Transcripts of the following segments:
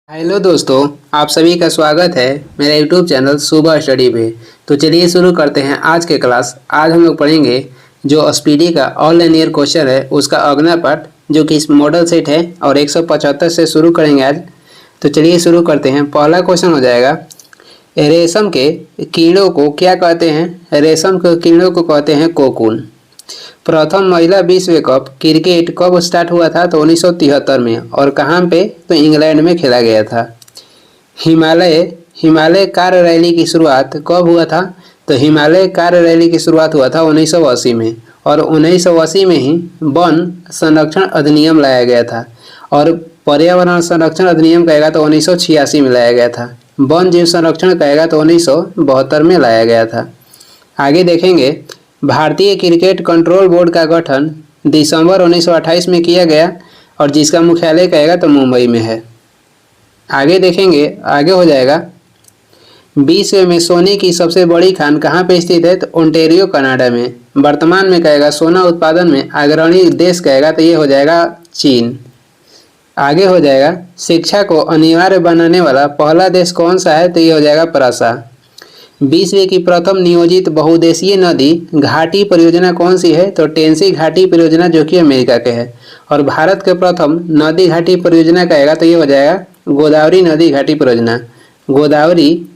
Hello दोस्तों, आप सभी का स्वागत है मेरे यूट्यूब चैनल सुबह स्टडी पे। तो चलिए शुरू करते हैं आज के क्लास। आज हम लोग पढ़ेंगे जो स्पीडी का ऑल लिनियर क्वेश्चन है उसका अगला पार्ट जो कि इस मॉडल सेट है और 175 से शुरू करेंगे आज। तो चलिए शुरू करते हैं। पहला क्वेश्चन हो जाएगा, रेशम के कीड़ों को क्या कहते हैं? रेशम के कीड़ों को कहते हैं कोकून। प्रथम महिला विश्व कप क्रिकेट कब स्टार्ट हुआ था? तो 1973 में। और कहाँ पे? तो इंग्लैंड में खेला गया था। हिमालय कार रैली की शुरुआत कब हुआ था? तो हिमालय कार रैली की शुरुआत हुआ था 1980 में। और 1980 में ही वन संरक्षण अधिनियम लाया गया था। और पर्यावरण संरक्षण अधिनियम कहेगा तो 1986 में लाया गया था। वन जीव संरक्षण कहेगा तो 1972 में लाया गया था। आगे देखेंगे, भारतीय क्रिकेट कंट्रोल बोर्ड का गठन दिसंबर 1928 में किया गया और जिसका मुख्यालय कहेगा तो मुंबई में है। आगे देखेंगे, आगे हो जाएगा, विश्व में सोने की सबसे बड़ी खान कहाँ पे स्थित है? तो ओंटारियो कनाडा में। वर्तमान में कहेगा सोना उत्पादन में अग्रणी देश कहेगा तो ये हो जाएगा चीन। आगे हो जाएगा, शिक्षा को अनिवार्य बनाने वाला पहला देश कौन सा है? तो ये हो जाएगा प्रसा। विश्व की प्रथम नियोजित बहुउद्देशीय नदी घाटी परियोजना कौन सी है? तो टेंसी घाटी परियोजना जो कि अमेरिका के है। और भारत के प्रथम नदी घाटी परियोजना कहेगा तो ये हो जाएगा गोदावरी नदी घाटी परियोजना। गोदावरी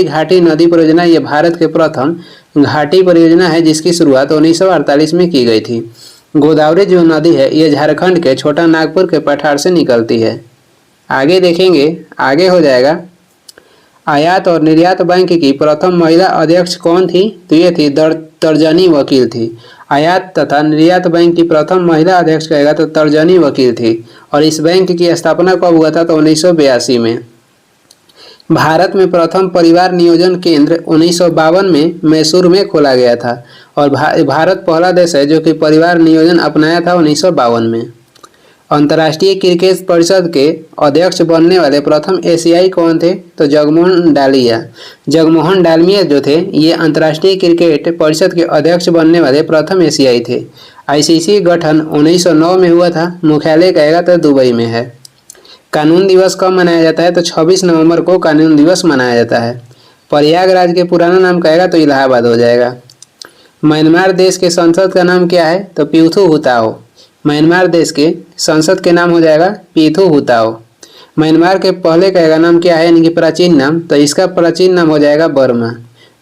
घाटी नदी परियोजना ये भारत के प्रथम घाटी परियोजना है जिसकी शुरुआत 1948 में की गई थी। गोदावरी जो नदी है ये झारखंड के छोटा नागपुर के पठार से निकलती है। आगे देखेंगे, आगे हो जाएगा, आयात और निर्यात बैंक की प्रथम महिला अध्यक्ष कौन थी? तो ये थी तर्जनी वकील थी। आयात तथा निर्यात बैंक की प्रथम महिला अध्यक्ष कहेगा तो तर्जनी वकील थी। और इस बैंक की स्थापना कब हुआ था? तो 1982 में। भारत में प्रथम परिवार नियोजन केंद्र 1952 में मैसूर में खोला गया था। और भारत पहला देश है जो कि परिवार नियोजन अपनाया था 1952 में। अंतर्राष्ट्रीय क्रिकेट परिषद के अध्यक्ष बनने वाले प्रथम एशियाई कौन थे? तो जगमोहन डालमिया जो थे ये अंतर्राष्ट्रीय क्रिकेट परिषद के अध्यक्ष बनने वाले प्रथम एशियाई थे। आईसीसी गठन 1909 में हुआ था। मुख्यालय कहेगा तो दुबई में है। कानून दिवस कब मनाया जाता है? तो 26 नवंबर को कानून दिवस मनाया जाता है। प्रयागराज के पुराना नाम कहेगा तो इलाहाबाद हो जाएगा। म्यांमार देश के संसद का नाम क्या है? तो पीथू हुताओ। म्यांमार देश के संसद के नाम हो जाएगा पीथू हुताओ। म्यांमार के पहले कहेगा नाम क्या है यानी कि प्राचीन नाम? तो इसका प्राचीन नाम हो जाएगा बर्मा,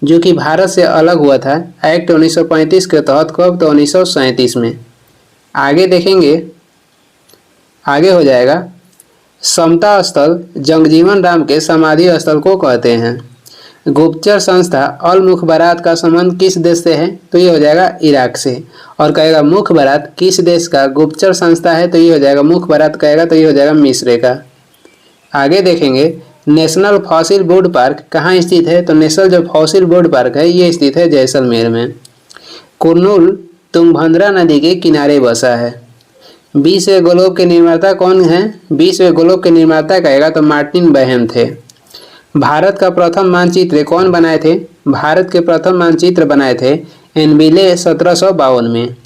जो कि भारत से अलग हुआ था एक्ट 1935 के तहत। कब? तो 1937 में। आगे देखेंगे, आगे हो जाएगा, समता स्थल जगजीवन राम के समाधि स्थल को कहते हैं। गुप्तचर संस्था अल मुखबरात का संबंध किस देश से है? तो ये हो जाएगा इराक से। और कहेगा मुखबरात किस देश का गुप्तचर संस्था है? तो ये हो जाएगा मुखबरात कहेगा तो ये हो जाएगा मिस्र का। आगे देखेंगे, नेशनल फॉसिल बोर्ड पार्क कहाँ स्थित है? तो नेशनल जो फॉसिल बोर्ड पार्क है ये स्थित है जैसलमेर में। कुर्नूल तुंगभद्रा नदी के किनारे बसा है। विश्व ग्लोब के निर्माता कौन है? विश्व ग्लोब के निर्माता कहेगा तो मार्टिन बेहम थे। भारत का प्रथम मानचित्र कौन बनाए थे? भारत के प्रथम मानचित्र बनाए थे एनबिले 1752 में।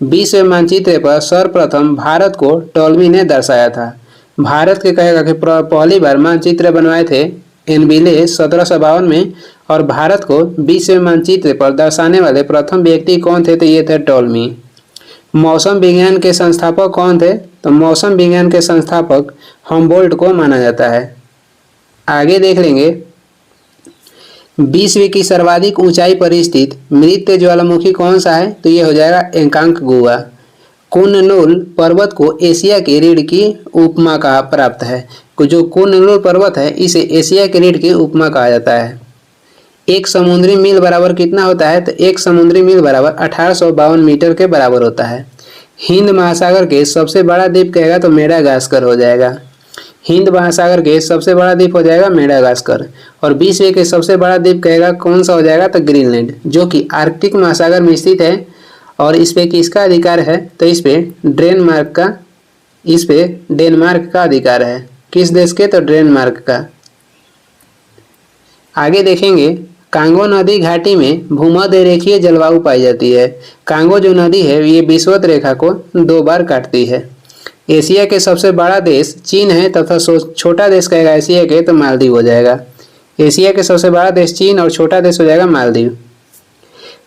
विश्व मानचित्र पर सर्वप्रथम भारत को टॉलमी ने दर्शाया था। भारत के कहेगा कि पहली बार मानचित्र बनवाए थे एनबिले 1752 में। और भारत को विश्व मानचित्र पर दर्शाने वाले प्रथम व्यक्ति कौन थे? तो ये थे टॉलमी। मौसम विज्ञान के संस्थापक कौन थे? तो मौसम विज्ञान के संस्थापक हम्बोल्ट को माना जाता है। आगे देख लेंगे, विश्व की सर्वाधिक ऊंचाई पर स्थित मृत ज्वालामुखी कौन सा है? तो ये हो जाएगा एकांकगुआ। कुन-लुन पर्वत को एशिया के रीढ़ की उपमा का प्राप्त है। जो कुन-लुन पर्वत है इसे एशिया के रीढ़ की उपमा कहा जाता है। एक समुद्री मील बराबर कितना होता है? तो एक समुद्री मील बराबर 1852 मीटर के बराबर होता है। हिंद महासागर के सबसे बड़ा द्वीप कहेगा तो मेडागास्कर हो जाएगा। हिंद महासागर के सबसे बड़ा द्वीप हो जाएगा मेडागास्कर। और विश्व के सबसे बड़ा द्वीप कहेगा कौन सा हो जाएगा? तो ग्रीनलैंड, जो कि आर्कटिक महासागर में स्थित है। और इस पे किसका अधिकार है? तो इस पे डेनमार्क का अधिकार है। किस देश के? तो डेनमार्क का। आगे देखेंगे, कांगो नदी घाटी में भूमध्य रेखीय जलवायु पाई जाती है। कांगो जो नदी है ये विषुवत रेखा को 2 बार काटती है। एशिया के सबसे बड़ा देश चीन है तथा छोटा देश कहेगा एशिया के तो मालदीव हो जाएगा। एशिया के सबसे बड़ा देश चीन और छोटा देश हो जाएगा मालदीव।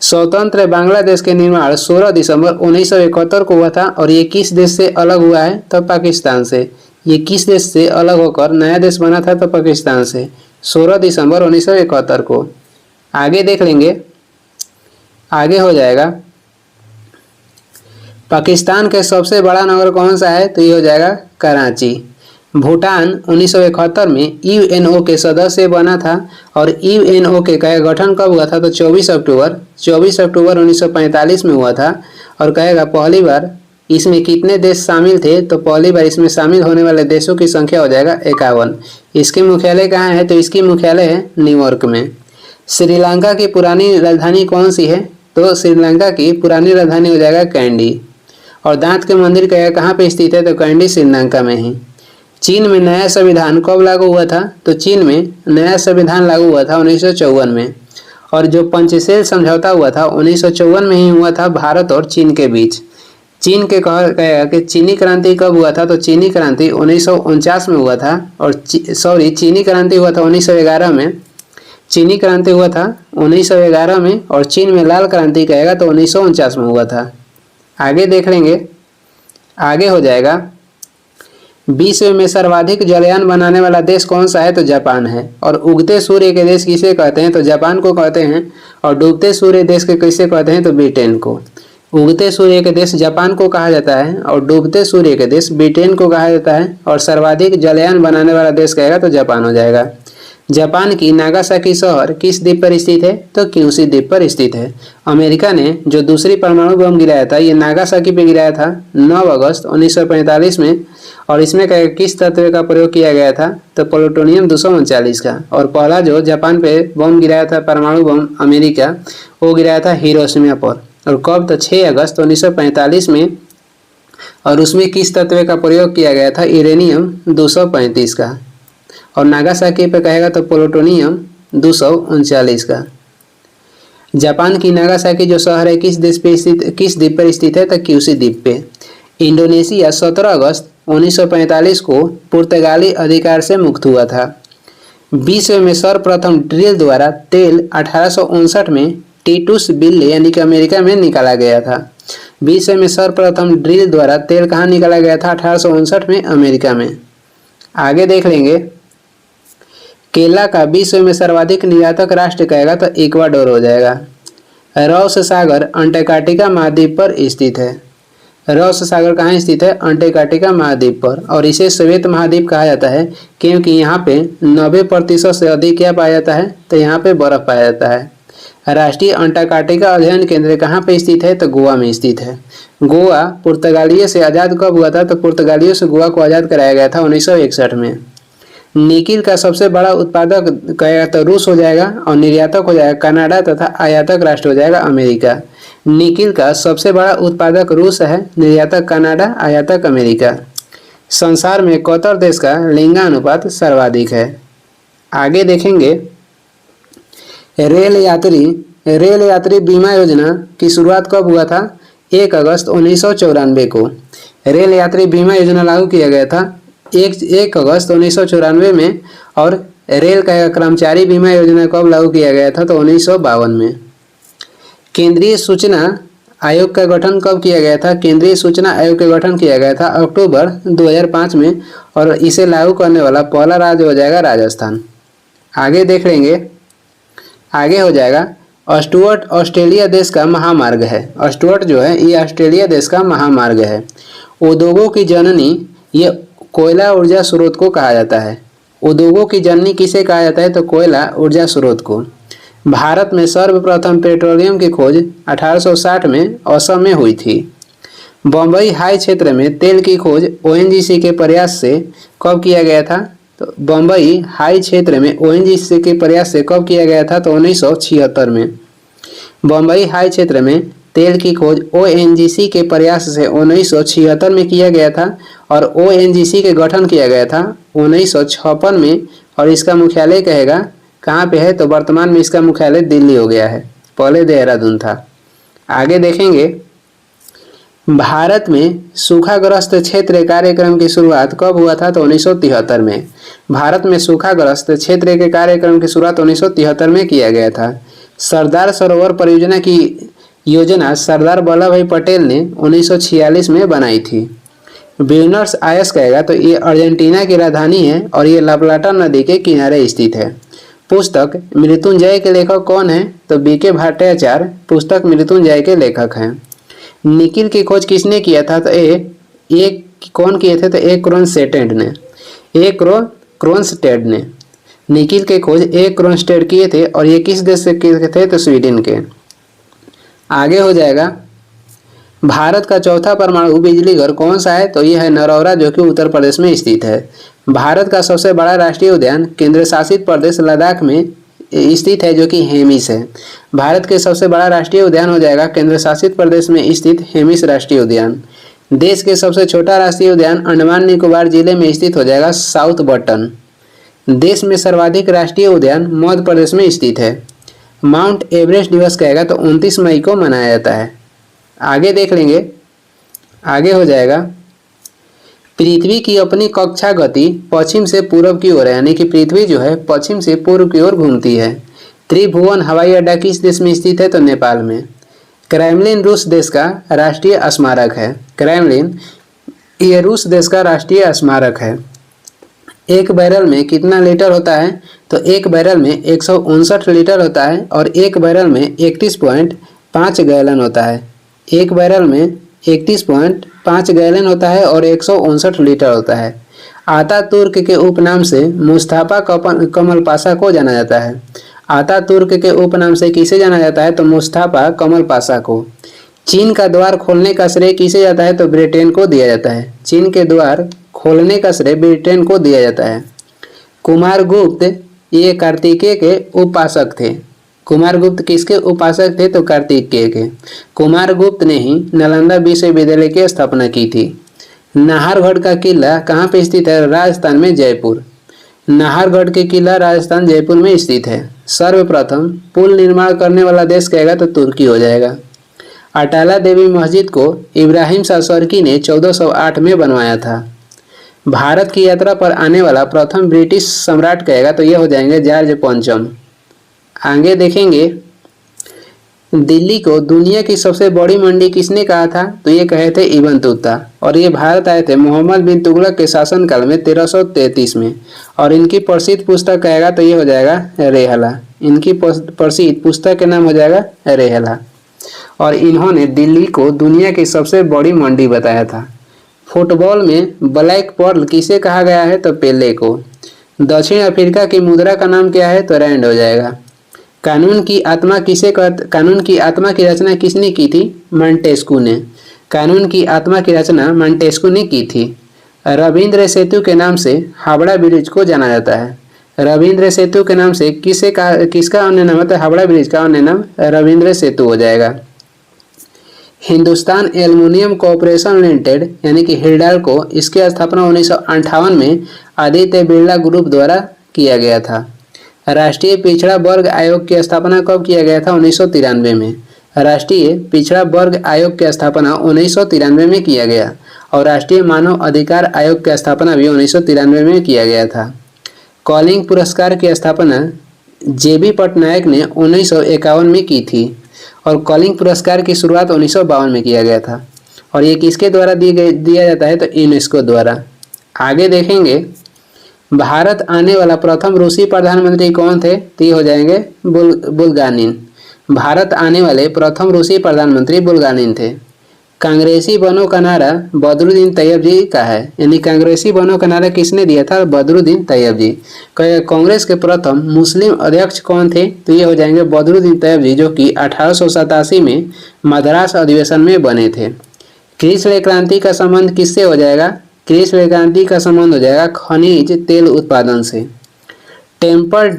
स्वतंत्र बांग्लादेश के निर्माण 16 दिसंबर 1971 को हुआ था और ये किस देश से अलग हुआ है? तो पाकिस्तान से। ये किस देश से अलग होकर नया देश बना था? तो पाकिस्तान से 16 दिसंबर 1971 को। आगे देख लेंगे, आगे हो जाएगा पाकिस्तान के सबसे बड़ा नगर कौन सा है? तो ये हो जाएगा कराची। भूटान 1971 में यूएनओ के सदस्य बना था और यूएनओ के गठन कब हुआ था? तो 24 अक्टूबर 1945 में हुआ था। और कहेगा पहली बार इसमें कितने देश शामिल थे? तो पहली बार इसमें शामिल होने वाले देशों की संख्या हो जाएगा 51। इसकी मुख्यालय कहाँ है? तो इसकी मुख्यालय है न्यूयॉर्क में। श्रीलंका की पुरानी राजधानी कौन सी है? तो श्रीलंका की पुरानी राजधानी हो जाएगा कैंडी। और दांत के मंदिर कहाँ पे स्थित है? तो कैंडी श्रीलंका में ही। चीन में नया संविधान कब लागू हुआ था? तो चीन में नया संविधान लागू हुआ था 1954 में। और जो पंचशील समझौता हुआ था 1954 में ही हुआ था भारत और चीन के बीच। चीन के कहेगा कि चीनी क्रांति कब हुआ था? तो चीनी क्रांति 1949 में हुआ था। और चीनी क्रांति हुआ था 1911 में। चीनी क्रांति हुआ था 1911 में और चीन में लाल क्रांति कहेगा तो 1949 में हुआ था। आगे देख लेंगे, आगे हो जाएगा विश्व में सर्वाधिक जलयान बनाने वाला देश कौन सा है? तो जापान है। और उगते सूर्य के देश किसे कहते हैं? तो जापान को कहते हैं। और डूबते सूर्य देश के किसे कहते हैं? तो ब्रिटेन को। उगते सूर्य के देश जापान को कहा जाता है और डूबते सूर्य के देश ब्रिटेन को कहा जाता है। और सर्वाधिक जलयान बनाने वाला देश कहेगा तो जापान हो जाएगा। जापान की नागासाकी शहर किस द्वीप पर स्थित है? तो क्यूशू द्वीप पर स्थित है। अमेरिका ने जो दूसरी परमाणु बम गिराया था ये नागासाकी पे गिराया था 9 अगस्त 1945 में। और इसमें किस तत्व का प्रयोग किया गया था? तो प्लूटोनियम 239 का। और पहला जो जापान पे बम गिराया था परमाणु बम अमेरिका, वो गिराया था हिरोशिमा पर। और कब? तो 6 अगस्त 1945 में। और उसमें किस तत्व का प्रयोग किया गया था? यूरेनियम 235 का। और नागासाकी पे कहेगा तो प्लूटोनियम 239 का। जापान की नागासाकी जो शहर है किस द्वीप पर स्थित है? तो क्यूशू द्वीप पे। इंडोनेशिया 17 अगस्त 1945 को पुर्तगाली अधिकार से मुक्त हुआ था। विश्व में सर्वप्रथम ड्रिल द्वारा तेल 1859 में टीटूस बिल्ले यानी कि अमेरिका में निकाला गया था। विश्व में सर्वप्रथम ड्रिल द्वारा तेल कहाँ निकाला गया था? 1859 में अमेरिका में। आगे देख लेंगे, केला का विश्व में सर्वाधिक निर्यातक राष्ट्र कहेगा तो इक्वाडोर हो जाएगा। रॉस सागर अंटार्कटिका महाद्वीप पर स्थित है। रॉस सागर कहाँ स्थित है? अंटार्कटिका महाद्वीप पर। और इसे श्वेत महाद्वीप कहा जाता है क्योंकि यहाँ पे 90% से अधिक क्या पाया जाता है? तो यहाँ पे बर्फ पाया जाता है। राष्ट्रीय अंटार्कटिका अध्ययन केंद्र कहाँ पे स्थित है? तो गोवा में स्थित है। गोवा पुर्तगालियों से आज़ाद कब हुआ था? तो पुर्तगालियों से गोवा को आज़ाद कराया गया था 1961 में। निकिल का सबसे बड़ा उत्पादक कहेगा तो रूस हो जाएगा और निर्यातक हो जाएगा कनाडा तथा आयातक राष्ट्र हो जाएगा अमेरिका। निकिल का सबसे बड़ा उत्पादक रूस है, निर्यातक कनाडा, आयातक अमेरिका। संसार में कतर देश का लिंगानुपात सर्वाधिक है। आगे देखेंगे, रेल यात्री बीमा योजना की शुरुआत कब हुआ था? 1 अगस्त 1994 को रेल यात्री बीमा योजना लागू किया गया था 1 अगस्त 1994 में। और रेल का कर्मचारी बीमा योजना कब लागू किया गया था? तो 1952 में। केंद्रीय सूचना आयोग का गठन कब किया गया था? केंद्रीय सूचना आयोग का गठन किया गया था अक्टूबर 2005 में। और इसे लागू करने वाला पहला राज्य हो जाएगा राजस्थान। आगे देख लेंगे, आगे हो जाएगा स्टुअर्ट ऑस्ट्रेलिया देश का महामार्ग है। स्टुअर्ट जो है ये ऑस्ट्रेलिया देश का महामार्ग है। उद्योगों की जननी ये कोयला ऊर्जा स्रोत को कहा जाता है। उद्योगों की जननी किसे कहा जाता है? तो कोयला ऊर्जा स्रोत को। भारत में सर्वप्रथम पेट्रोलियम की खोज 1860 में असम में हुई थी। बम्बई हाई क्षेत्र में तेल की खोज ओएनजीसी के प्रयास से कब किया गया था? तो बम्बई हाई क्षेत्र में ओएनजीसी के प्रयास से कब किया गया था? तो 1976 में। बम्बई हाई क्षेत्र में तेल की खोज ओएनजीसी के प्रयास से 1976 में किया गया था। और ओएनजीसी के गठन किया गया था 1956 में। और इसका मुख्यालय कहेगा कहाँ पे है? तो वर्तमान में इसका मुख्यालय दिल्ली हो गया है, पहले देहरादून था। आगे देखेंगे, भारत में सूखाग्रस्त क्षेत्र कार्यक्रम की शुरुआत कब हुआ था? तो 1973 में। भारत में सूखाग्रस्त क्षेत्र के कार्यक्रम की शुरुआत 1973 में किया गया था। सरदार सरोवर परियोजना की योजना सरदार वल्लभ भाई पटेल ने 1946 में बनाई थी। ब्यूनस आयर्स कहेगा तो ये अर्जेंटीना की राजधानी है और ये ला प्लाटा नदी के किनारे स्थित है। पुस्तक मृत्युंजय के लेखक कौन है? तो बीके भट्टाचार्य पुस्तक मृत्युंजय के लेखक हैं। निकिल की खोज किसने किया था? तो ये कौन किए थे? तो ए क्रोनस्टेड ने निकिल के खोज ए क्रोनस्टेड किए थे और ये किस देश से किए थे? तो स्वीडन के। आगे हो जाएगा, भारत का चौथा परमाणु बिजली घर कौन सा है? तो यह है नरौरा, जो कि उत्तर प्रदेश में स्थित है। भारत का सबसे बड़ा राष्ट्रीय उद्यान केंद्र शासित प्रदेश लद्दाख में स्थित है, जो कि हेमिस है। भारत के सबसे बड़ा राष्ट्रीय उद्यान हो जाएगा केंद्र शासित प्रदेश में स्थित हेमिस राष्ट्रीय उद्यान। देश के सबसे छोटा राष्ट्रीय उद्यान अंडमान निकोबार जिले में स्थित हो जाएगा साउथ बटन। देश में सर्वाधिक राष्ट्रीय उद्यान मध्य प्रदेश में स्थित है। माउंट एवरेस्ट दिवस कहेगा तो 29 मई को मनाया जाता है। आगे देख लेंगे, आगे हो जाएगा, पृथ्वी की अपनी कक्षा गति पश्चिम से पूर्व की ओर है, यानी कि पृथ्वी जो है पश्चिम से पूर्व की ओर घूमती है। त्रिभुवन हवाई अड्डा किस देश में स्थित है? तो नेपाल में। क्रेमलिन रूस देश का राष्ट्रीय स्मारक है। क्रेमलिन ये रूस देश का राष्ट्रीय स्मारक है। एक बैरल में कितना लीटर होता है? तो एक बैरल में 159 लीटर होता है और एक बैरल में 31.5 गैलन होता है। एक बैरल में 31.5 गैलन होता है और 159 लीटर होता है। आतातुर्क के उपनाम से मुस्तफा कमल पाशा को जाना जाता है। आतातुर्क के उपनाम से किसे जाना जाता है? तो मुस्तफा कमल पाशा को। चीन का द्वार खोलने का श्रेय किसे जाता है? तो ब्रिटेन को दिया जाता है। चीन के द्वार खोलने का श्रेय ब्रिटेन को दिया जाता है। कुमारगुप्त ये कार्तिकेय के उपासक थे। कुमारगुप्त किसके उपासक थे? तो कार्तिकेय के। कुमारगुप्त ने ही नालंदा विश्वविद्यालय की स्थापना की थी। नाहरगढ़ का किला कहाँ पे स्थित है? राजस्थान में जयपुर। नाहरगढ़ के किला राजस्थान जयपुर में स्थित है। सर्वप्रथम पुल निर्माण करने वाला देश कहेगा तो तुर्की हो जाएगा। अटाला देवी मस्जिद को इब्राहिम शाह सर्की ने 1408 में बनवाया था। भारत की यात्रा पर आने वाला प्रथम ब्रिटिश सम्राट कहेगा तो ये हो जाएंगे जॉर्ज पंचम। आगे देखेंगे, दिल्ली को दुनिया की सबसे बड़ी मंडी किसने कहा था? तो ये कहे थे इब्न तुता और ये भारत आए थे मोहम्मद बिन तुगलक के शासनकाल में 1333 में। और इनकी प्रसिद्ध पुस्तक कहेगा तो ये हो जाएगा रेहला। इनकी प्रसिद्ध पुस्तक के नाम हो जाएगा रेहला और इन्होंने दिल्ली को दुनिया की सबसे बड़ी मंडी बताया था। फुटबॉल में ब्लैक पर्ल किसे कहा गया है? तो पेले को। दक्षिण अफ्रीका की मुद्रा का नाम क्या है? तो रैंड हो जाएगा। कानून की आत्मा की रचना किसने की थी? मॉन्टेस्क्यू ने। कानून की आत्मा की रचना मॉन्टेस्क्यू ने की थी। रविंद्र सेतु के नाम से हावड़ा ब्रिज को जाना जाता है। रविंद्र सेतु के नाम से किसका अन्य नाम है? तो हावड़ा ब्रिज का अन्य नाम रविंद्र सेतु हो जाएगा। हिंदुस्तान एल्युमिनियम कॉर्पोरेशन लिमिटेड यानी कि हिंडाल्को, इसकी स्थापना 1958 में आदित्य बिरला ग्रुप द्वारा किया गया था। राष्ट्रीय पिछड़ा वर्ग आयोग की स्थापना कब किया गया था? 1993 में। राष्ट्रीय पिछड़ा वर्ग आयोग की स्थापना 1993 में किया गया और राष्ट्रीय मानव अधिकार आयोग की स्थापना भी 1993 में किया गया था। कॉलिंग पुरस्कार की स्थापना JB पटनायक ने 1951 में की थी और कॉलिंग पुरस्कार की शुरुआत 1952 में किया गया था और ये किसके द्वारा दिया जाता है? तो यूनेस्को द्वारा। आगे देखेंगे, भारत आने वाला प्रथम रूसी प्रधानमंत्री कौन थे? तो ये हो जाएंगे बुल्गानिन। भारत आने वाले प्रथम रूसी प्रधानमंत्री बुल्गानिन थे। कांग्रेसी बनों का नारा बदरुद्दीन तैयब जी का है, यानी कांग्रेसी बनों का नारा किसने दिया था? बदरुद्दीन तैयब जी। कांग्रेस के प्रथम मुस्लिम अध्यक्ष कौन थे? तो ये हो जाएंगे बदरुद्दीन तैयब जी, जो कि 1887 में मद्रास अधिवेशन में बने थे। कृष्ण क्रांति का संबंध किससे हो जाएगा? कृष्ण क्रांति का संबंध हो जाएगा खनिज तेल उत्पादन से। टेम्पल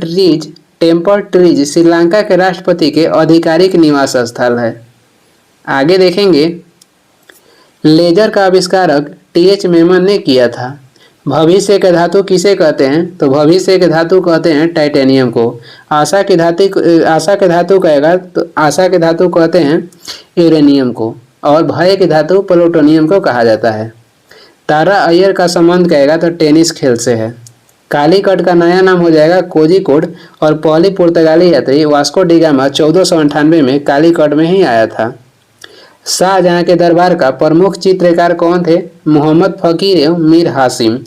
ट्रीज श्रीलंका के राष्ट्रपति के आधिकारिक निवास स्थल है। आगे देखेंगे, लेजर का आविष्कारक TH मेमन ने किया था। भविष्य के धातु किसे कहते हैं? तो भविष्य के धातु कहते हैं टाइटेनियम को। आशा के धातु कहेगा तो आशा के धातु कहते हैं यूरेनियम को और भय की धातु प्लूटोनियम को कहा जाता है। तारा अय्यर का संबंध कहेगा तो टेनिस खेल से है। कालीकट का नया नाम हो जाएगा कोझिकोड और पहली पुर्तगाली यात्री वास्को डी गामा 1498 में कालीकट में ही आया था। शाहजहां के दरबार का प्रमुख चित्रकार कौन थे? मोहम्मद फकीर एवं मीर हासिम।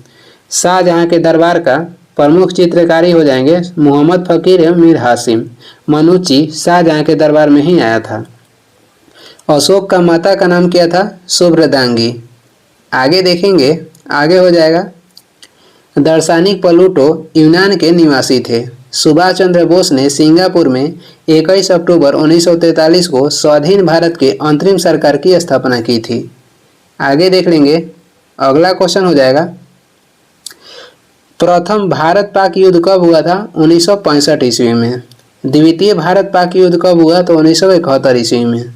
शाहजहां के दरबार का प्रमुख चित्रकारी हो जाएंगे मोहम्मद फकीर एवं मीर हासिम। मनुची शाहजहां के दरबार में ही आया था। अशोक का माता का नाम क्या था? सुब्रदांगी। आगे देखेंगे, आगे हो जाएगा दार्शनिक प्लूटो यूनान के निवासी थे। सुभाष चंद्र बोस ने सिंगापुर में 21 अक्टूबर 1943 को स्वाधीन भारत के अंतरिम सरकार की स्थापना की थी। आगे देख लेंगे, अगला क्वेश्चन हो जाएगा प्रथम भारत पाक युद्ध कब हुआ था? 1965 ईस्वी में। द्वितीय भारत पाक युद्ध कब हुआ? तो 1971 ईस्वी में।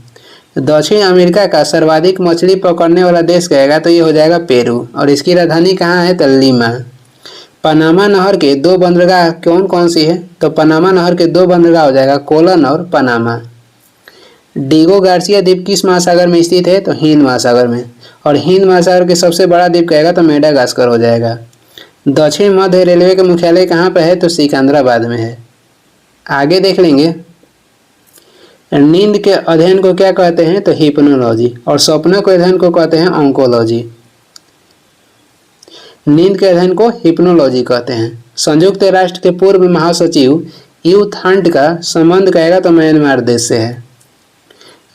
दक्षिण अमेरिका का सर्वाधिक मछली पकड़ने वाला देश कहेगा तो ये हो जाएगा पेरू और इसकी राजधानी कहाँ है? तो लीमा। पनामा नहर के दो बंदरगाह कौन कौन सी है? तो पनामा नहर के दो बंदरगाह हो जाएगा कोलन और पनामा। डिगो गार्सिया द्वीप किस महासागर में स्थित है? तो हिंद महासागर में। और हिंद महासागर के सबसे बड़ा द्वीप कहेगा तो मेडागास्कर हो जाएगा। दक्षिण मध्य रेलवे का मुख्यालय कहाँ पे है? तो सिकंदराबाद में है। आगे देख लेंगे नींद के अध्ययन को क्या कहते हैं? तो हिप्नोलॉजी। और सपनों के अध्ययन को कहते हैं ऑन्कोलॉजी। नींद के अध्ययन को हिप्नोलॉजी कहते हैं। संयुक्त राष्ट्र के पूर्व महासचिव यू थांट का संबंध कहेगा तो म्यांमार देश से है।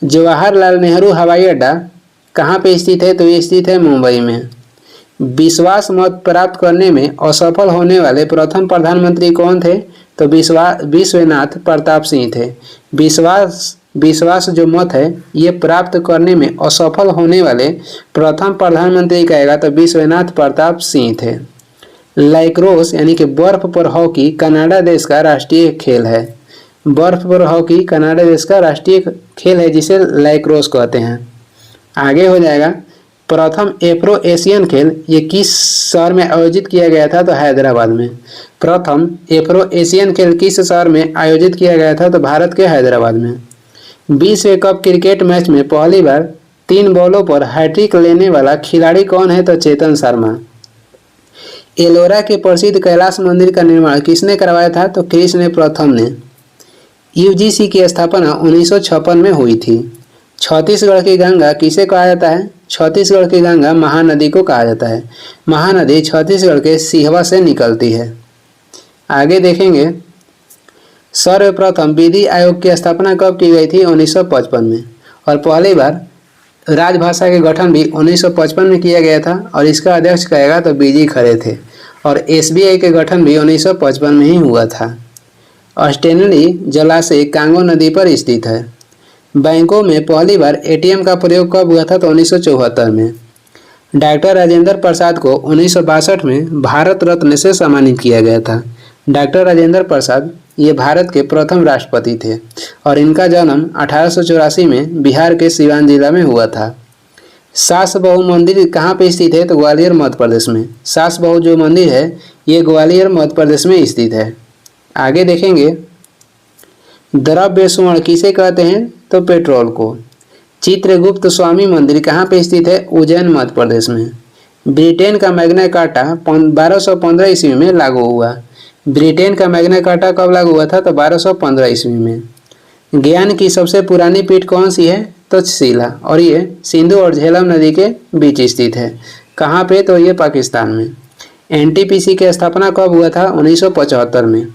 जवाहरलाल नेहरू हवाई अड्डा कहाँ पे स्थित है? तो ये स्थित है मुंबई में। विश्वास मत प्राप्त करने में असफल होने वाले प्रथम प्रधानमंत्री कौन थे? तो विश्वनाथ प्रताप सिंह थे। विश्वास जो मत है ये प्राप्त करने में असफल होने वाले प्रथम प्रधानमंत्री कहेगा तो विश्वनाथ प्रताप सिंह थे। लैक्रोस यानी कि बर्फ पर हॉकी कनाडा देश का राष्ट्रीय खेल है। बर्फ पर हॉकी कनाडा देश का राष्ट्रीय खेल है जिसे लैक्रोस कहते हैं। आगे हो जाएगा प्रथम एफ्रो एशियन खेल ये किस शहर में आयोजित किया गया था? तो हैदराबाद में। प्रथम एफ्रो एशियन खेल किस शहर में आयोजित किया गया था? तो भारत के हैदराबाद में। विश्व कप क्रिकेट मैच में पहली बार 3 बॉलों पर हैट्रिक लेने वाला खिलाड़ी कौन है? तो चेतन शर्मा। एलोरा के प्रसिद्ध कैलाश मंदिर का निर्माण किसने करवाया था? तो कृष्ण प्रथम ने। यूजीसी की स्थापना 1956 में हुई थी। छत्तीसगढ़ की गंगा किसे कहा जाता है? छत्तीसगढ़ की गंगा महानदी को कहा जाता है। महानदी छत्तीसगढ़ के सिहवा से निकलती है। आगे देखेंगे सर्वप्रथम विधि आयोग की स्थापना कब की गई थी? 1955 में। और पहली बार राजभाषा के गठन भी 1955 में किया गया था और इसका अध्यक्ष कहेगा तो बीजी खरे थे। और एसबीआई के गठन भी 1955 में ही हुआ था। ऑस्टेनली जलाशय कांगो नदी पर स्थित है। बैंकों में पहली बार एटीएम का प्रयोग कब हुआ था? तो 1974 में। डॉक्टर राजेंद्र प्रसाद को 1962 में भारत रत्न से सम्मानित किया गया था। डॉक्टर राजेंद्र प्रसाद ये भारत के प्रथम राष्ट्रपति थे और इनका जन्म 1884 में बिहार के सिवान जिला में हुआ था। सास बहू मंदिर कहाँ पे स्थित है? तो ग्वालियर मध्य प्रदेश में। सास बहू जो मंदिर है ये ग्वालियर मध्य प्रदेश में स्थित है। आगे देखेंगे द्रव्य स्वर्ण किसे कहते हैं? तो पेट्रोल को। चित्रगुप्त स्वामी मंदिर कहाँ पे स्थित है? उज्जैन मध्य प्रदेश में। ब्रिटेन का मैग्ना कार्टा 1215 ईस्वी में लागू हुआ। ब्रिटेन का मैग्ना कार्टा कब लागू हुआ था? तो 1215 ईस्वी में। ज्ञान की सबसे पुरानी पीठ कौन सी है? तो शिला। और ये सिंधु और झेलम नदी के बीच स्थित है। कहाँ पे? तो ये पाकिस्तान में। एनटीपीसी की स्थापना कब हुआ था? 1975 में।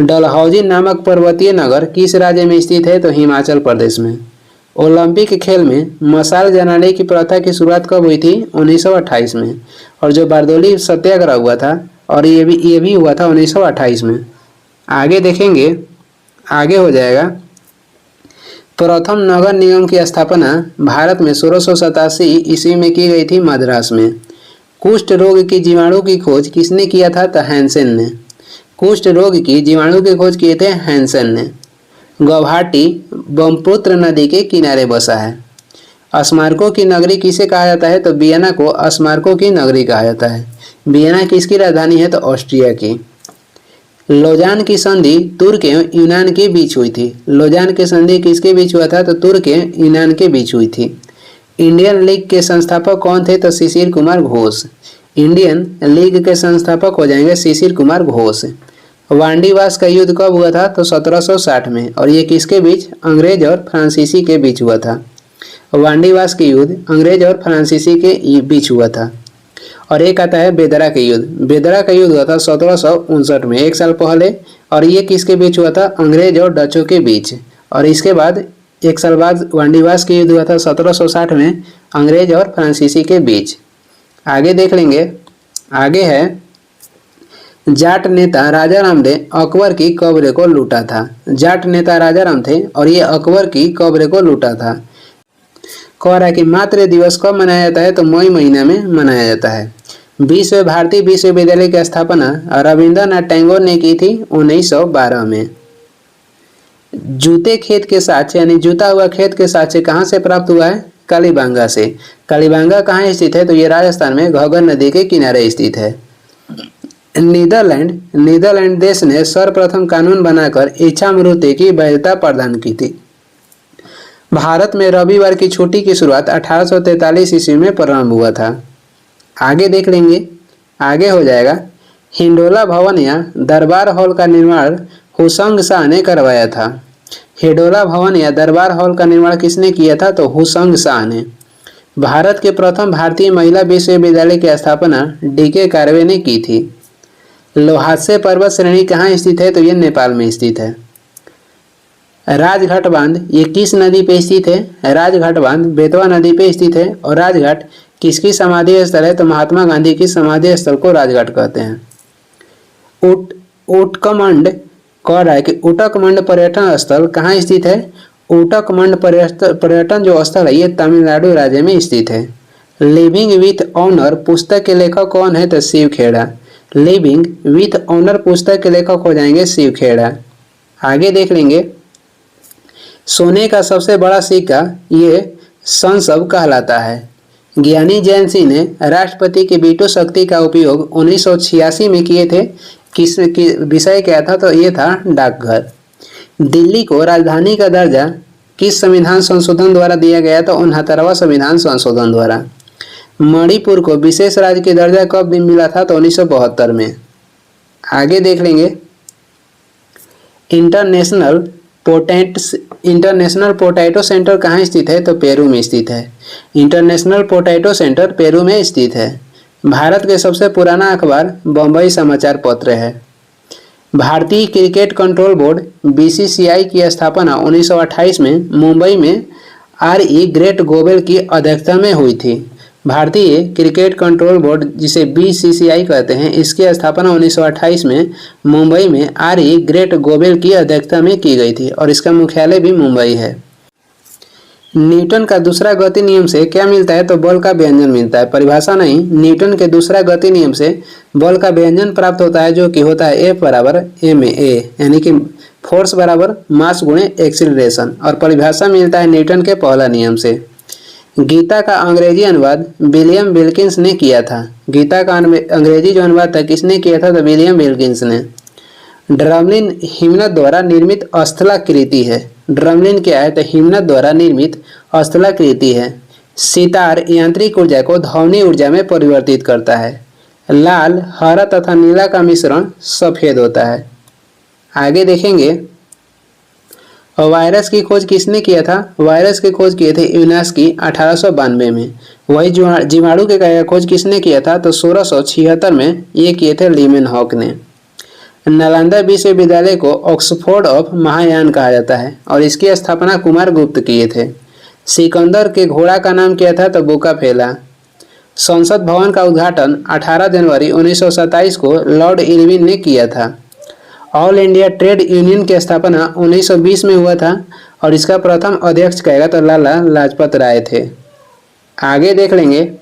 डलहौजी नामक पर्वतीय नगर किस राज्य में स्थित है? तो हिमाचल प्रदेश में। ओलंपिक खेल में मशाल जलाने की प्रथा की शुरुआत कब हुई थी? 1928 में। और जो बारदोली सत्याग्रह हुआ था और ये भी हुआ था 1928 में। आगे देखेंगे, आगे हो जाएगा प्रथम नगर निगम की स्थापना भारत में 1687 ईस्वी में की गई थी मद्रास में। कुष्ठ रोग की जीवाणु की खोज किसने किया था? तो हैंसेन ने। कुष्ठ रोग की जीवाणु की खोज किए थे हैंसेन ने। गौहाटी ब्रह्मपुत्र नदी के किनारे बसा है। स्मारकों की नगरी किसे कहा जाता है? तो वियना को स्मारकों की नगरी कहा जाता है। वियना किसकी राजधानी है? तो ऑस्ट्रिया की। लोजान की संधि तुर्क एवं यूनान के बीच हुई थी। लोजान की संधि किसके बीच हुआ था? तो तुर्क एवं यूनान के बीच हुई थी। इंडियन लीग के संस्थापक कौन थे? तो शिशिर कुमार घोष। इंडियन लीग के संस्थापक हो जाएंगे शिशिर कुमार घोष। वांडीवास का युद्ध कब हुआ था? तो 1760 में। और ये किसके बीच? अंग्रेज और फ्रांसीसी के बीच हुआ था। वांडीवास के युद्ध अंग्रेज और फ्रांसीसी के बीच हुआ था। और एक आता है बेदरा के युद्ध। बेदरा का युद्ध हुआ था 1759 में, 1 साल पहले। और ये किसके बीच हुआ था? अंग्रेज और डचों के बीच। और इसके बाद 1 साल बाद वांडीवास के युद्ध हुआ था 1760 में, अंग्रेज और फ्रांसीसी के बीच। आगे देख लेंगे। आगे है जाट नेता राजाराम ने अकबर की कब्र को लूटा था। जाट नेता राजाराम थे और ये अकबर की कब्र को लूटा था। कह रहा है कि मातृ दिवस कब मनाया जाता है? तो मई महीना में मनाया जाता है। विश्व भारती विश्वविद्यालय की स्थापना रविंद्रनाथ टैगोर ने की थी 1912 में। जूते खेत के साक्ष्य यानी जूता हुआ खेत के साक्ष्य कहाँ से प्राप्त हुआ है? कालीबांगा से। कालीबांगा कहाँ स्थित है? तो ये राजस्थान में घग्गर नदी के किनारे स्थित है। नीदरलैंड देश ने सर्वप्रथम कानून बनाकर इच्छा मृत्यु की वैधता प्रदान की थी। भारत में रविवार की छुट्टी की शुरुआत 1843 ईस्वी में प्रारंभ हुआ था। आगे देख लेंगे। आगे हो जाएगा हिंडोला भवन या दरबार हॉल का निर्माण हुसंग शाह ने करवाया था। हिंडोला भवन या दरबार हॉल का निर्माण किसने किया था? तो हुसंग शाह ने। भारत के प्रथम भारतीय महिला विश्वविद्यालय की स्थापना डी.के. कार्वे ने की थी। लोहासे पर्वत श्रेणी कहाँ स्थित है? तो ये नेपाल में स्थित है। राजघाट बांध ये किस नदी पे स्थित है? राजघाट बांध बेतवा नदी पे स्थित है। और राजघाट किसकी समाधि स्थल है? तो महात्मा गांधी की समाधि स्थल को राजघाट कहते हैं। उटकमंड कह रहा है कि उटकमंड पर्यटन स्थल कहाँ स्थित है? उटकमंड पर्यटन जो स्थल है ये तमिलनाडु राज्य में स्थित है। लिविंग विथ ऑनर पुस्तक के लेखक कौन है? तो Shiv Khera. Living with honour पुस्तक के लेखक हो जाएंगे शिव खेड़ा। आगे देख लेंगे। सोने का सबसे बड़ा सिक्का ये संसव कहलाता है। ज्ञानी जैन सिंह ने राष्ट्रपति की वीटो शक्ति का उपयोग 1986 में किए थे। किस विषय क्या था? तो ये था डाकघर। दिल्ली को राजधानी का दर्जा किस संविधान संशोधन द्वारा दिया गया? तो 69वां संविधान संशोधन द्वारा। मणिपुर को विशेष राज्य की दर्जा कब मिला था? तो 1972 में। आगे देख लेंगे। इंटरनेशनल पोटैटो सेंटर कहाँ स्थित है? तो पेरू में स्थित है। इंटरनेशनल पोटैटो सेंटर पेरू में स्थित है। भारत के सबसे पुराना अखबार बम्बई समाचार पत्र है। भारतीय क्रिकेट कंट्रोल बोर्ड बीसीसीआई की स्थापना 1928 में मुंबई में आर.ई. ग्रेट गोबेल की अध्यक्षता में हुई थी। भारतीय क्रिकेट कंट्रोल बोर्ड जिसे बीसीसीआई कहते हैं, इसकी स्थापना 1928 में मुंबई में आर.ई. ग्रेट गोबेल की अध्यक्षता में की गई थी और इसका मुख्यालय भी मुंबई है। न्यूटन का दूसरा गति नियम से क्या मिलता है? तो बल का व्यंजन मिलता है। परिभाषा नहीं, न्यूटन के दूसरा गति नियम से बल का व्यंजन प्राप्त होता है जो कि होता है F बराबर ma, यानी कि फोर्स बराबर मास गुणे एक्सीलरेशन। और परिभाषा मिलता है न्यूटन के पहला नियम से। गीता का अंग्रेजी अनुवाद विलियम विल्किंस ने किया था। गीता का अंग्रेजी जो अनुवाद था किसने किया था? तो विलियम विल्किंस ने। ड्रमलिन हिमनद द्वारा निर्मित स्थलाकृति है। ड्रमलिन क्या है? तो हिमनद द्वारा निर्मित स्थलाकृति है। सितार यांत्रिक ऊर्जा को ध्वनि ऊर्जा में परिवर्तित करता है। लाल, हरा तथा नीला का मिश्रण सफेद होता है। आगे देखेंगे। वायरस की खोज किसने किया था? वायरस की खोज किए थे यूनास्की 1892 में। वही जीवाणु के खोज किसने किया था? तो 1676 में ये किए थे लीमेनहॉक ने। नालंदा विश्वविद्यालय को ऑक्सफोर्ड ऑफ महायान कहा जाता है और इसकी स्थापना कुमारगुप्त किए थे। सिकंदर के घोड़ा का नाम क्या था? तो बुकाफेला। संसद भवन का उद्घाटन 18 जनवरी 1927 को लॉर्ड इरविन ने किया था। ऑल इंडिया ट्रेड यूनियन की स्थापना 1920 में हुआ था और इसका प्रथम अध्यक्ष कहेगा तो लाला लाजपत राय थे। आगे देख लेंगे।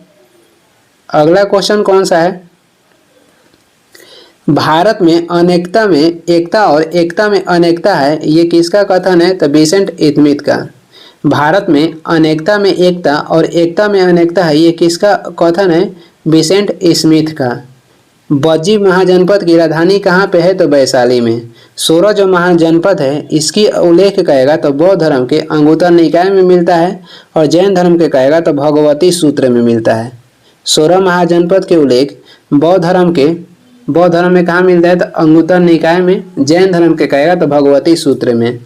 अगला क्वेश्चन कौन सा है? भारत में अनेकता में एकता और एकता में अनेकता है, ये किसका कथन है? तो विसेंट स्मिथ का। भारत में अनेकता में एकता और एकता में अनेकता है, ये किसका कथन है? विसेंट स्मिथ का। बज्जी महाजनपद की राजधानी कहाँ पे है? तो वैशाली में। 16 जो महाजनपद है इसकी उल्लेख कहेगा तो बौद्ध धर्म के अंगुत्तर निकाय में मिलता है और जैन धर्म के कहेगा तो भगवती सूत्र में मिलता है। 16 महाजनपद के उल्लेख बौद्ध धर्म में कहाँ मिलता है? तो अंगुत्तर निकाय में। जैन धर्म के कहेगा तो भगवती सूत्र में।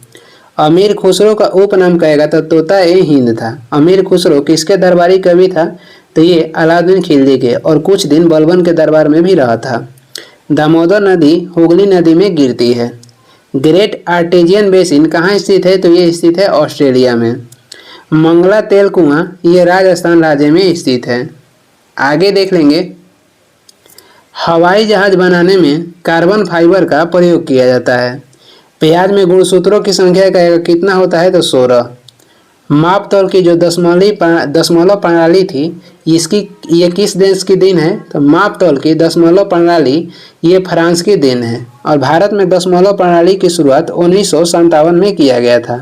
अमीर खुसरो का उपनाम कहेगा तो तोता ए हिंद था। अमीर खुसरो किसके दरबारी कवि था? तो ये अलाउद्दीन खिलजी के, और कुछ दिन बलबन के दरबार में भी रहा था। दामोदर नदी हुगली नदी में गिरती है। ग्रेट आर्टेजियन बेसिन कहाँ स्थित है? तो ये स्थित है ऑस्ट्रेलिया में। मंगला तेल कुआं ये राजस्थान राज्य में स्थित है। आगे देख लेंगे, हवाई जहाज बनाने में कार्बन फाइबर का प्रयोग किया जाता है। प्याज में गुणसूत्रों की संख्या का कितना होता है? तो 16। माप तौल की जो दशमलव प्रणाली थी ये किस देश की देन है? तो माप तौल की दशमलव प्रणाली ये फ्रांस की देन है। और भारत में दशमलव प्रणाली की शुरुआत 1957 में किया गया था।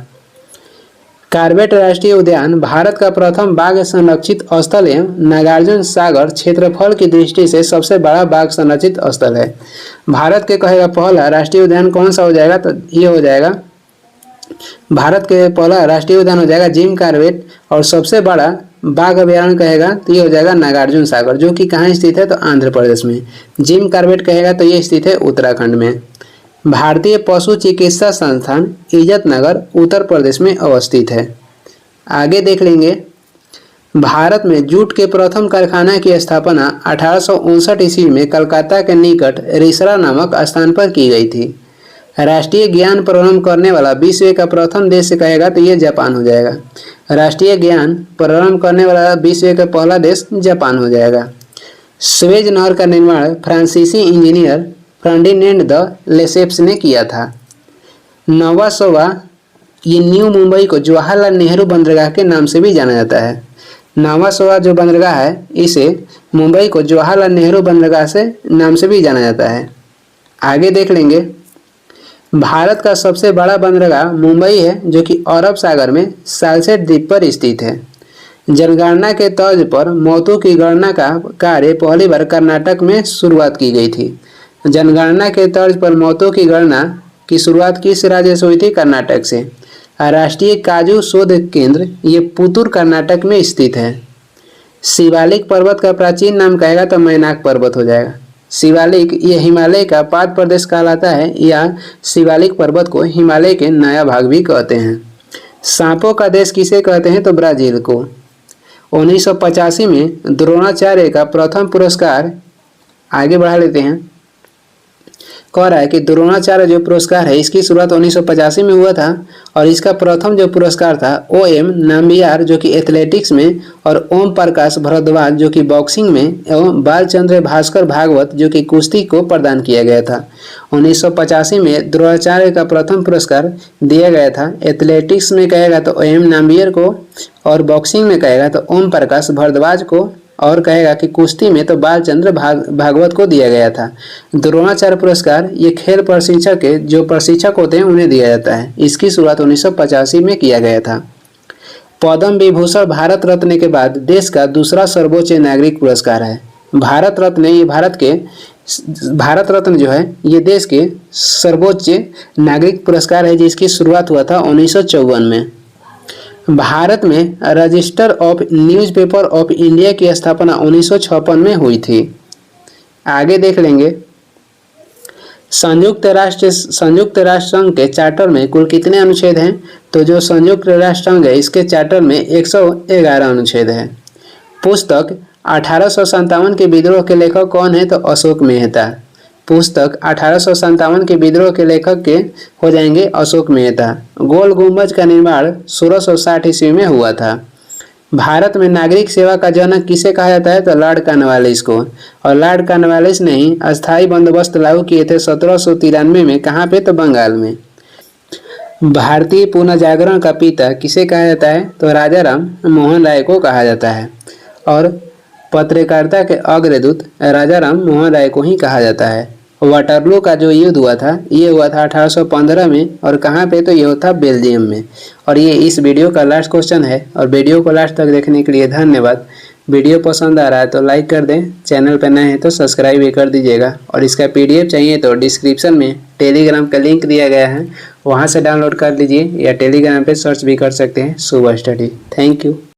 कॉर्बेट राष्ट्रीय उद्यान भारत का प्रथम बाघ संरक्षित स्थल एवं नागार्जुन सागर क्षेत्रफल की दृष्टि से सबसे बड़ा बाघ संरक्षित स्थल है। भारत के कहेगा पहला राष्ट्रीय उद्यान कौन सा हो जाएगा? तो ये हो जाएगा, भारत के पहला राष्ट्रीय उद्यान हो जाएगा जिम कॉर्बेट। और सबसे बड़ा बाघ अभयारण्य कहेगा तो ये हो जाएगा नागार्जुन सागर, जो कि कहाँ स्थित है? तो आंध्र प्रदेश में। जिम कॉर्बेट कहेगा तो ये स्थित है उत्तराखंड में। भारतीय पशु चिकित्सा संस्थान इज्जतनगर उत्तर प्रदेश में अवस्थित है। आगे देख लेंगे, भारत में जूट के प्रथम कारखाना की स्थापना 1859 ईस्वी में कलकत्ता के निकट रिसरा नामक स्थान पर की गई थी। राष्ट्रीय ज्ञान प्रारंभ करने वाला विश्व का प्रथम देश कहेगा तो ये जापान हो जाएगा। राष्ट्रीय ज्ञान प्रारंभ करने वाला विश्व का पहला देश जापान हो जाएगा। स्वेज नहर का निर्माण फ्रांसीसी इंजीनियर फर्डिनेंड द लेसेप्स ने किया था। नवा सोवा ये न्यू मुंबई को जवाहरलाल नेहरू बंदरगाह के नाम से भी जाना जाता है। नवा सोवा जो बंदरगाह है इसे मुंबई को जवाहरलाल नेहरू बंदरगाह से नाम से भी जाना जाता है। आगे देख लेंगे, भारत का सबसे बड़ा बंदरगाह मुंबई है, जो कि अरब सागर में सालसेट द्वीप पर स्थित है। जनगणना के तर्ज पर मौतों की गणना का कार्य पहली बार कर्नाटक में शुरुआत की गई थी। जनगणना के तर्ज पर मौतों की गणना की शुरुआत किस राज्य से हुई थी? कर्नाटक से। राष्ट्रीय काजू शोध केंद्र ये पुतूर कर्नाटक में स्थित है। शिवालिक पर्वत का प्राचीन नाम कहेगा तो मैनाक पर्वत हो जाएगा। शिवालिक ये हिमालय का पाद प्रदेश कहलाता है, या शिवालिक पर्वत को हिमालय के नया भाग भी कहते हैं। सांपों का देश किसे कहते हैं? तो ब्राजील को। 1985 में द्रोणाचार्य का प्रथम पुरस्कार, आगे बढ़ा लेते हैं, कह रहा है कि द्रोणाचार्य जो पुरस्कार है इसकी शुरुआत 1985 में हुआ था और इसका प्रथम जो पुरस्कार था ओएम नाम्बियार जो कि एथलेटिक्स में, और ओम प्रकाश भरद्वाज जो कि बॉक्सिंग में, एवं बालचंद्र भास्कर भागवत जो कि कुश्ती को प्रदान किया गया था। 1985 में द्रोणाचार्य का प्रथम पुरस्कार दिया गया था। एथलेटिक्स में कहेगा तो ओएम नाम्बियर को, और बॉक्सिंग में कहेगा तो ओम प्रकाश भरद्वाज को, और कहेगा कि कुश्ती में तो बालचंद्र भागवत को दिया गया था। द्रोणाचार्य पुरस्कार ये खेल प्रशिक्षक के जो प्रशिक्षक होते हैं उन्हें दिया जाता है। इसकी शुरुआत 1985 में किया गया था। पद्म विभूषण भारत रत्न के बाद देश का दूसरा सर्वोच्च नागरिक पुरस्कार है। भारत रत्न ये भारत रत्न जो है ये देश के सर्वोच्च नागरिक पुरस्कार है, जिसकी शुरुआत हुआ था 1954 में। भारत में register of newspaper of India की स्थापना 1956 में हुई थी। आगे देख लेंगे, संयुक्त राष्ट्र संघ के चार्टर में कुल कितने अनुच्छेद हैं? तो जो संयुक्त राष्ट्र संघ है इसके चार्टर में 111 अनुच्छेद है। पुस्तक 1857 के विद्रोह के लेखक कौन है? तो अशोक मेहता। पुस्तक 1857 के विद्रोह के लेखक के हो जाएंगे अशोक मेहता। गोल गुंबज का निर्माण 1660 ईस्वी में हुआ था। भारत में नागरिक सेवा का जनक किसे कहा जाता है? तो लॉर्ड कॉर्नवालिस को। और लॉर्ड कॉर्नवालिस ने ही अस्थायी बंदोबस्त लागू किए थे 1793 में। कहाँ पे? तो बंगाल में। भारतीय पुनर्जागरण का पिता किसे कहा जाता है? तो राजा राम मोहन राय को कहा जाता है। और पत्रकारिता के अग्रदूत राजा राम मोहन राय को ही कहा जाता है। वाटरलू का जो युद्ध हुआ था ये हुआ था 1815 में। और कहाँ पे? तो ये था बेल्जियम में। और ये इस वीडियो का लास्ट क्वेश्चन है। और वीडियो को लास्ट तक देखने के लिए धन्यवाद। वीडियो पसंद आ रहा है तो लाइक कर दें, चैनल पर नए हैं तो सब्सक्राइब भी कर दीजिएगा। और इसका PDF चाहिए तो डिस्क्रिप्शन में टेलीग्राम का लिंक दिया गया है, वहाँ से डाउनलोड कर लीजिए, या टेलीग्राम पे सर्च भी कर सकते हैं शुभ स्टडी। Thank you.